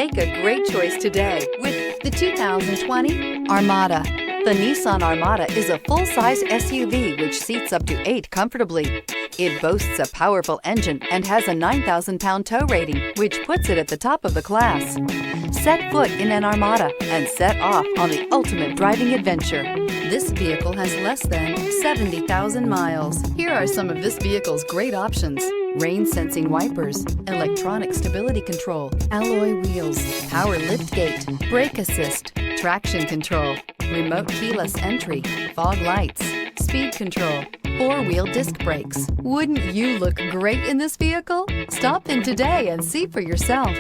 Make a great choice today with the 2020 Armada. The Nissan Armada is a full-size SUV which seats up to 8 comfortably. It boasts a powerful engine and has a 9,000-pound tow rating, which puts it at the top of the class. Set foot in an Armada and set off on the ultimate driving adventure. This vehicle has less than 70,000 miles. Here are some of this vehicle's great options: rain-sensing wipers, electronic stability control, alloy wheels, power liftgate, brake assist, traction control, remote keyless entry, fog lights, speed control, 4-wheel disc brakes. Wouldn't you look great in this vehicle? Stop in today and see for yourself.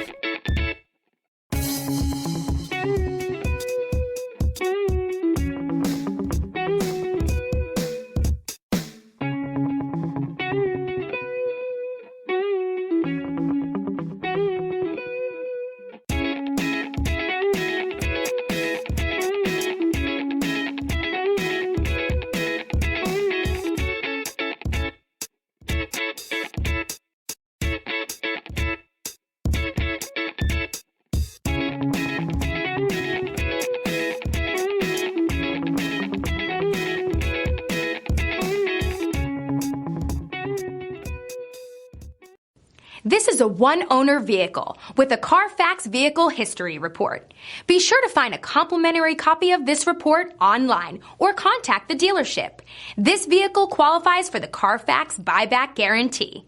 This is a one-owner vehicle with a Carfax Vehicle History Report. Be sure to find a complimentary copy of this report online or contact the dealership. This vehicle qualifies for the Carfax Buyback Guarantee.